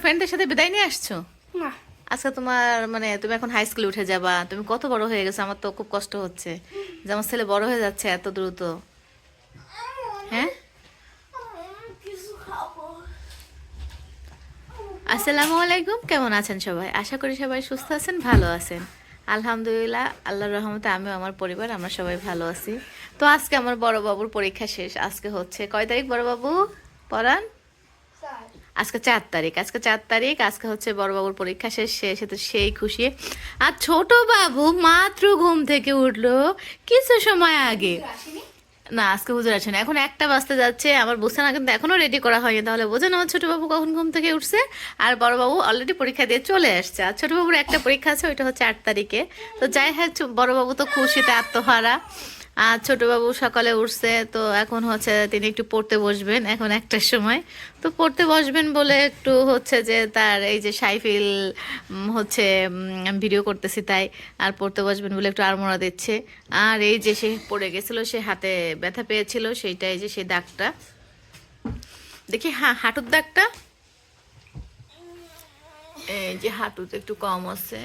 ফ্রেন্ডদের সাথে বিদায় নিয়ে আসছো? না। আজকে তোমার মানে তুমি এখন হাই স্কুলে উঠে যাবা, তুমি কত বড় হয়ে গেছো, আমার তো খুব কষ্ট হচ্ছে যে আমার ছেলে বড় হয়ে যাচ্ছে এত দ্রুত। হ্যাঁ, কিছু খাবো। আসসালামু আলাইকুম, কেমন আছেন সবাই? আশা করি সবাই সুস্থ আছেন, ভালো আছেন। আলহামদুলিল্লাহ, আল্লাহর রহমতে আমিও আমার পরিবার আমরা সবাই ভালো আছি। তো আজকে আমার বড় বাবুর পরীক্ষা শেষ। আজকে হচ্ছে কয় তারিখ বড় বাবু? পড়ান। স্যার, আজকে 4 তারিখ, আজকে হচ্ছে বড়বাবুর পরীক্ষা শেষ, সে তো সেই খুশি। আর ছোট বাবু মাত্র ঘুম থেকে উঠলো কিছু সময় আগে। আসেনি? না, আজকে হুজুর আসেন, এখন 1টা বাজতে যাচ্ছে, আমার বুঝছে না কিন্তু এখনো রেডি করা হয়নি, তাহলে বোঝেন আমার ছোট বাবু কখন ঘুম থেকে উঠছে। আর বড় বাবু অলরেডি পরীক্ষা দিয়ে চলে আসছে, আর ছোট বাবুর একটা পরীক্ষা আছে, ওইটা হচ্ছে 8 তারিখে। তো যাই হোক, বড় বাবু তো খুশিতে আত্মহারা। আর ছোট বাবু সকালে উঠছে, তো এখন হচ্ছে তিনি একটু পড়তে বসবেন এখন 1টার সময়। তো পড়তে বসবেন বলে একটু হচ্ছে যে তার এই যে সাইফিল হচ্ছে ভিডিও করতেছি তাই। আর পড়তে বসবেন বলে একটু আড়মোড়া দিচ্ছে। আর এই যে সে পড়ে গেছিল, সে হাতে ব্যথা পেয়েছিল, সেইটাই যে সেই দাগটা দেখি, হ্যাঁ হাঁটুর দাগটা, এই যে হাঁটুতে একটু কম আছে।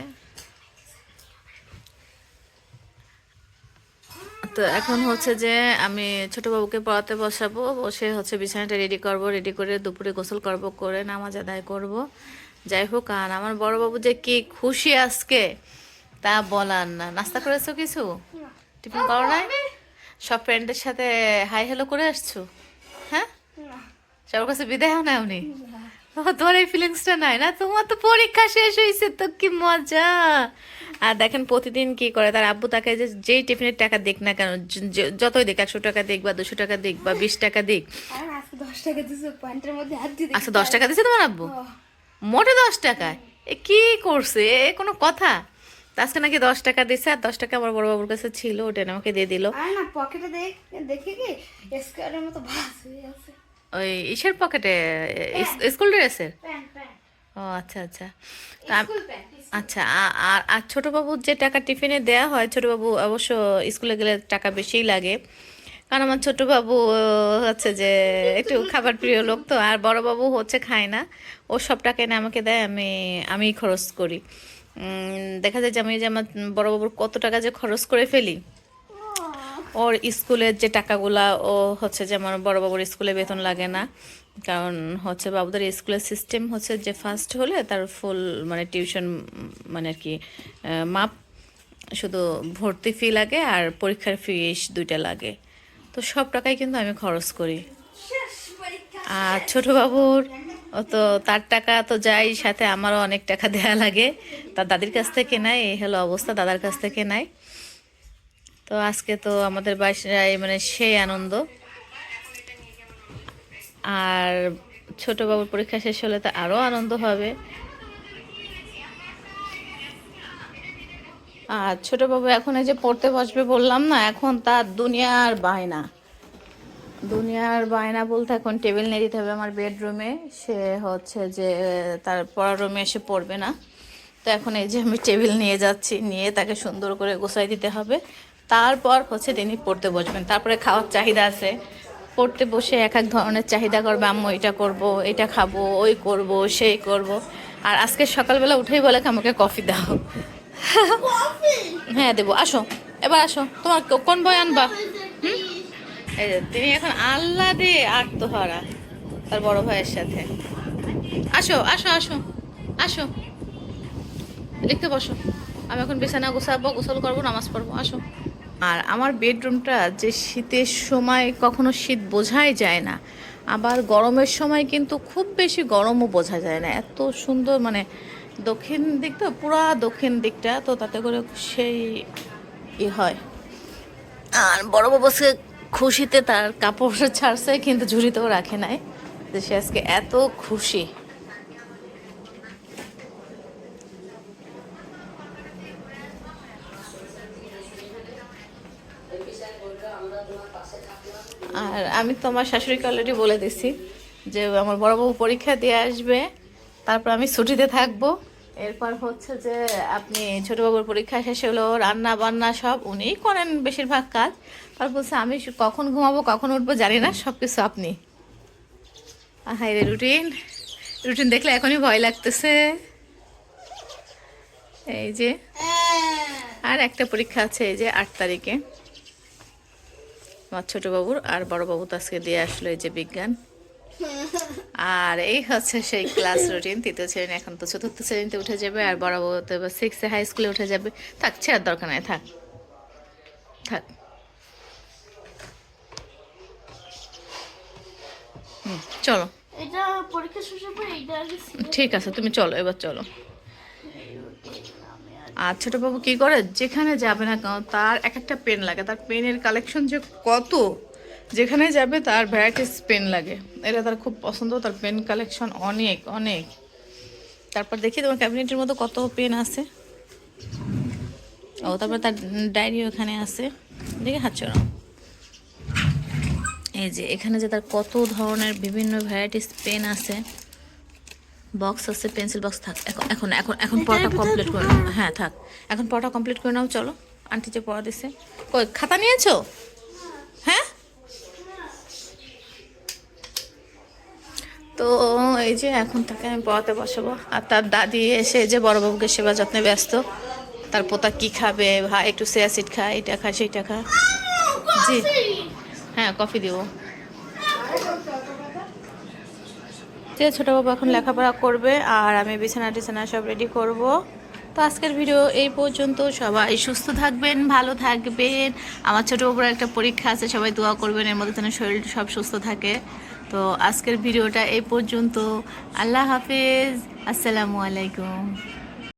তো এখন হচ্ছে যে আমি ছোট বাবুকে পড়াতে বসাবো, বসে হচ্ছে বিছানাটা রেডি করব, রেডি করে দুপুরে গোসল করব, করে নামাজ আদায় করব। যাই হোক, আর আমার বড় বাবু যে কি খুশি আজকে তা বলার না। নাস্তা করেছো কিছু? না। টিফিন করো নাই? সব ফ্রেন্ডদের সাথে হাই হ্যালো করে আসছো? হ্যাঁ, না। সবার কাছে বিদায় হও না উনি? না। তোমার এই ফিলিংসটা নাই না? তোমার তো পরীক্ষা শেষ হয়েছে, তো কি মজা। আর দেখেন প্রতিদিন কি করে তার আব্বু, তাকে যে যেই টিফিনের টাকা দিক না কেন, যতই দিক, 100 টাকা দিক বা 200 টাকা দিক বা 20 টাকা দিক। আর আজকে 10 টাকা দিছো, প্যান্টের মধ্যে হাত দিয়ে আচ্ছা, 10 টাকা দিছে তোমার আব্বু? ও, মোটে 10 টাকায়? এ কি করছে, এ কোনো কথা? তা আজকে নাকি 10 টাকা দিছে, আর 10 টাকা আমার বড় বাবুর কাছে ছিল, ওটা এনে আমাকে দিয়ে দিল। আর না পকেটে দেখে কি স্কোয়ারের মতো ভাঁজ হয়ে আছে। ওই ইসের পকেটে, প্যান্ট। স্কুল ড্রেসের? প্যান্ট প্যান্ট ও আচ্ছা আচ্ছা। তা স্কুল প্যান্ট। আচ্ছা, আর আর ছোট বাবুর যে টাকা টিফিনে দেয়া হয়, ছোট বাবু অবশ্য স্কুলে গেলে টাকা বেশিই লাগে, কারণ আমার ছোট বাবু হচ্ছে যে একটু খাবার প্রিয় লোক, তো আর বড় বাবু হচ্ছে খায় না। ও সব টাকা এনে আমাকে দেয়, আমি খরচ করি। দেখা যায় যে আমি যে আমার বড় বাবুর কত টাকা যে খরচ করে ফেলি। ওর স্কুলের যে টাকাগুলা, ও হচ্ছে যে আমার বড় বাবুর স্কুলে বেতন লাগে না, কারণ হচ্ছে বাবুদের স্কুলের সিস্টেম হচ্ছে যে ফার্স্ট হলে তার ফুল মানে টিউশন মানে আর কি মাপ, শুধু ভর্তি ফি লাগে আর পরীক্ষার ফিস 2টা লাগে। তো সব টাকাই কিন্তু আমি খরচ করি। শেষ পরীক্ষা। আর ছোট বাবুর ও তো তার টাকা তো যাই, সাথে আমারও অনেক টাকা দেয়া লাগে, তার দাদির কাছ থেকে নাই, এই হলো অবস্থা, দাদার কাছ থেকে নাই। তো আজকে তো আমাদের বাসায় মানে সেই আনন্দ। আর ছোট বাবুর পরীক্ষা শেষ হলে তো আরো আনন্দ হবে। আর ছোট বাবু এখন এই যে পড়তে বসবে বললাম না, এখন তার দুনিয়ার বায়না। দুনিয়ার বায়না বলতে এখন টেবিল নিয়ে দিতে হবে আমার বেডরুমে, সে হচ্ছে যে তার পড়ার রুমে এসে পড়বে না। তো এখন এই যে আমি টেবিল নিয়ে যাচ্ছি, নিয়ে তাকে সুন্দর করে গোছাই দিতে হবে। তারপর হচ্ছে তিনি পড়তে বসবেন, তারপরে খাওয়ার চাহিদা আছে, পড়তে বসে এক এক ধরনের চাহিদা করবে, আম্মু এটা করব, এটা খাবো, ওই করব, সেই করব। আর আজকে সকালবেলা উঠেই বলে আমাকে কফি দাও। হ্যাঁ দেবো, আসো এবার আসো, তোমার কোন বই আনবা? হুম, এই যে তিনি এখন আহ্লাদে আত্মহারা তার বড় ভাইয়ের সাথে। আসো আসো আসো আসো, লিখতে বসো। আমি এখন বিছানা গোছাবো, গোসল করবো, নামাজ পড়বো, আসো। আর আমার বেডরুমটা যে শীতের সময় কখনো শীত বোঝাই যায় না, আবার গরমের সময় কিন্তু খুব বেশি গরমও বোঝা যায় না, এত সুন্দর মানে দক্ষিণ দিকটা, পুরা দক্ষিণ দিকটা, তো তাতে করে সেই হয়। আর বড় বাবুকে খুশিতে তার কাপড় ছাড়ছে, কিন্তু ঝুড়িতেও রাখে নাই, যে সে আজকে এত খুশি। আর আমি তো আমার শাশুড়িকে অলরেডি বলে দিছি যে আমার বড়বাবু পরীক্ষা দিয়ে আসবে, তারপর আমি ছুটিতে থাকবো। এরপর হচ্ছে যে আপনি ছোটবাবুর পরীক্ষা শেষ হলো, রান্না বান্না সব উনিই করেন বেশিরভাগ কাজ। আর বলছে আমি কখন ঘুমাবো কখন উঠবো জানি না, সব কিছু আপনি। হাই রে রুটিন, রুটিন দেখলে এখনই ভয় লাগতেছে। এই যে আর একটা পরীক্ষা আছে, এই যে 8 তারিখে আমার ছোট বাবুর, আর বড় বাবু তো আজকে দিয়ে আসলো এই যে বিজ্ঞান। আর এই হচ্ছে সেই ক্লাস রুটিন। তৃতীয় শ্রেণী, এখন তো চতুর্থ শ্রেণীতে উঠে যাবে, আর বড় বাবু তো এবার 6-এ হাই স্কুলে উঠে যাবে। থাক, ছেড়ার দরকার নাই, থাক থাক। চলো, এটা পরীক্ষা শেষের পর এইটা আগে ঠিক আছে, তুমি চলো, এবার চলো। আর ছোট বাবু কি করে, যেখানে যাবে না কেন তার এক একটা পেন লাগে। তার পেনের কালেকশন যে কত, যেখানে যাবে তার ভ্যারাইটিস পেন লাগে। এটা তার খুব পছন্দ, তার পেন কালেকশন অনেক অনেক। তারপর দেখি তোমার ক্যাবিনেটের মধ্যে কত পেন আছে। ও, তারপর তার ডায়েরি ওখানে আছে, দেখে হাত চড়াও। এই যে এখানে যে তার কত ধরনের বিভিন্ন ভ্যারাইটিস পেন আছে, বক্স আছে, পেন্সিল বক্স। থাক, এখন এখন এখন এখন পড়াটা কমপ্লিট করে নাও। হ্যাঁ থাক, এখন পড়াটা কমপ্লিট করে নাও, চলো। আন্টি যে পড়া দিছে, কই খাতা নিয়েছো? হ্যাঁ, তো এই যে এখন তাকে আমি পড়াতে বসাবো। আর তার দাদি এসে যে বড়বাবুকে সেবা যত্নে ব্যস্ত। তার পোতা কি খাবে, ভাই একটু সিয়াসিড খা, এটা খা সেইটা খা। জি হ্যাঁ, কফি দিব। যে ছোটো বাবু এখন লেখাপড়া করবে, আর আমি বিছানা টিছানা সব রেডি করব। তো আজকের ভিডিও এই পর্যন্ত। সবাই সুস্থ থাকবেন, ভালো থাকবেন। আমার ছোটো বাবুর একটা পরীক্ষা আছে, সবাই দোয়া করবেন এর মধ্যে যেন শরীর সব সুস্থ থাকে। তো আজকের ভিডিওটা এই পর্যন্ত। আল্লাহ হাফেজ, আসসালামু আলাইকুম।